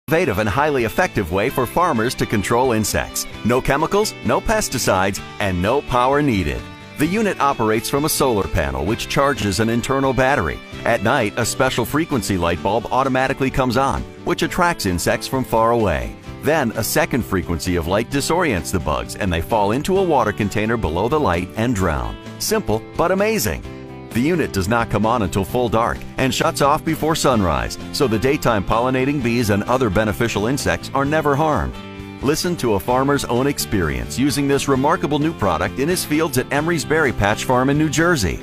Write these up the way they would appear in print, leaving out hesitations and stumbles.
Innovative and highly effective way for farmers to control insects. No chemicals, no pesticides, and no power needed. The unit operates from a solar panel which charges an internal battery. At night, a special frequency light bulb automatically comes on, which attracts insects from far away. Then, a second frequency of light disorients the bugs and they fall into a water container below the light and drown. Simple, but amazing. The unit does not come on until full dark and shuts off before sunrise, so the daytime pollinating bees and other beneficial insects are never harmed. Listen to a farmer's own experience using this remarkable new product in his fields at Emery's Berry Patch Farm in New Jersey.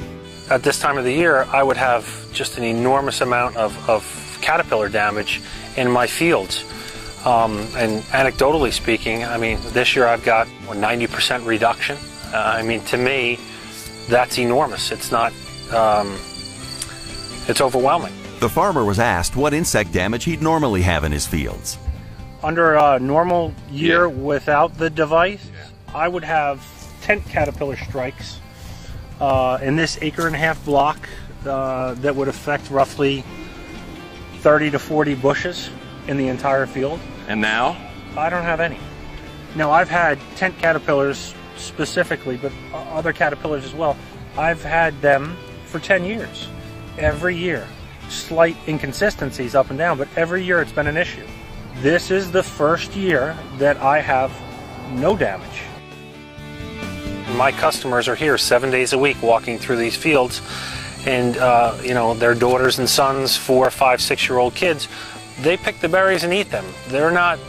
At this time of the year, I would have just an enormous amount of caterpillar damage in my fields. And anecdotally speaking, I mean, this year I've got a 90% reduction. I mean, to me, that's enormous. It's not, it's overwhelming. The farmer was asked what insect damage he'd normally have in his fields. Under a normal year without the device, I would have tent caterpillar strikes in this 1.5 acre block that would affect roughly 30 to 40 bushes in the entire field. And now? I don't have any. No, I've had tent caterpillars specifically, but other caterpillars as well. I've had them for 10 years. Every year. Slight inconsistencies up and down, but every year it's been an issue. This is the first year that I have no damage. My customers are here 7 days a week walking through these fields, and you know, their daughters and sons, 4, 5, 6-year-old kids, they pick the berries and eat them. They're not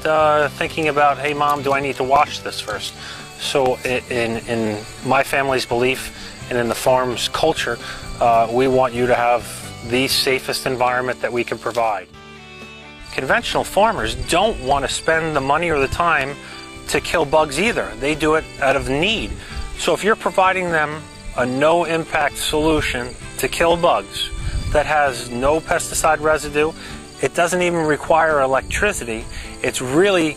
thinking about, hey mom, do I need to wash this first? So in my family's belief and in the farm's culture, we want you to have the safest environment that we can provide. Conventional farmers don't want to spend the money or the time to kill bugs either. They do it out of need. So if you're providing them a no-impact solution to kill bugs that has no pesticide residue, it doesn't even require electricity, it's really,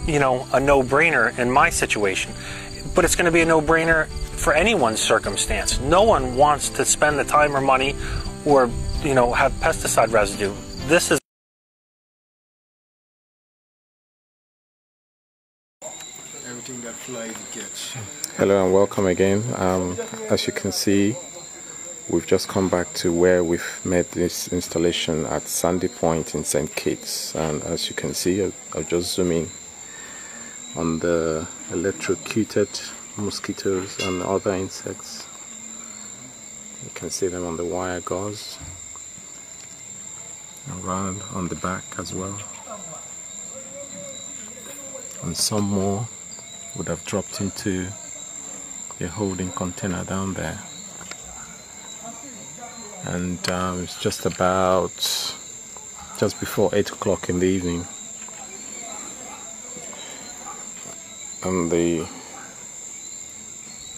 you know, a no-brainer in my situation. But it's going to be a no-brainer for anyone's circumstance. No one wants to spend the time or money or, you know, have pesticide residue. This is everything that flies gets. Hello and welcome again. As you can see, we've just come back to where we've made this installation at Sandy Point in St. Kitts, and as you can see, I'll just zoom in on the electrocuted mosquitoes and other insects. You can see them on the wire gauze, around on the back as well, and some more would have dropped into a holding container down there. And it's just before 8 o'clock in the evening, and the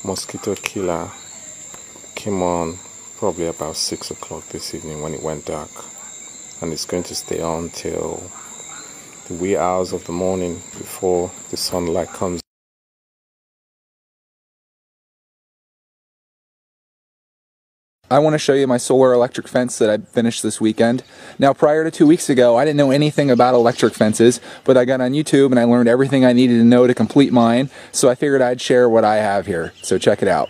mosquito killer came on probably about 6 o'clock this evening when it went dark, and it's going to stay on till the wee hours of the morning before the sunlight comes. I want to show you my solar electric fence that I finished this weekend. Now, prior to 2 weeks ago, I didn't know anything about electric fences, but I got on YouTube and I learned everything I needed to know to complete mine, so I figured I'd share what I have here. So check it out.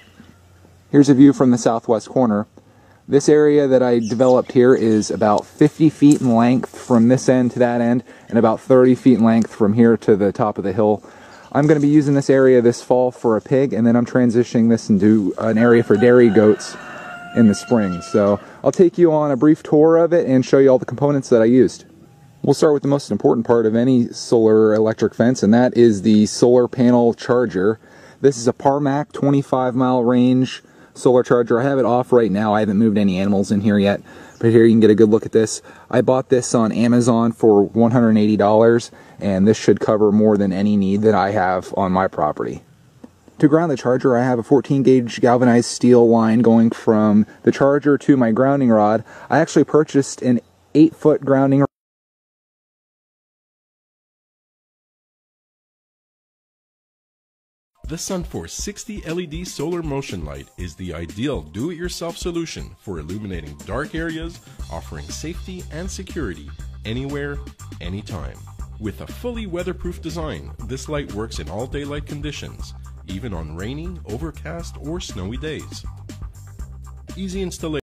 Here's a view from the southwest corner. This area that I developed here is about 50 feet in length from this end to that end, and about 30 feet in length from here to the top of the hill. I'm going to be using this area this fall for a pig, and then I'm transitioning this into an area for dairy goats in the spring. So I'll take you on a brief tour of it and show you all the components that I used. We'll start with the most important part of any solar electric fence, and that is the solar panel charger. This is a Parmac 25-mile range solar charger. I have it off right now. I haven't moved any animals in here yet, but here you can get a good look at this. I bought this on Amazon for $180, and this should cover more than any need that I have on my property. To ground the charger, I have a 14-gauge galvanized steel line going from the charger to my grounding rod. I actually purchased an 8-foot grounding rod. The SunForce 60 LED solar motion light is the ideal do-it-yourself solution for illuminating dark areas, offering safety and security anywhere, anytime. With a fully weatherproof design, this light works in all daylight conditions, even on rainy, overcast, or snowy days. Easy installation.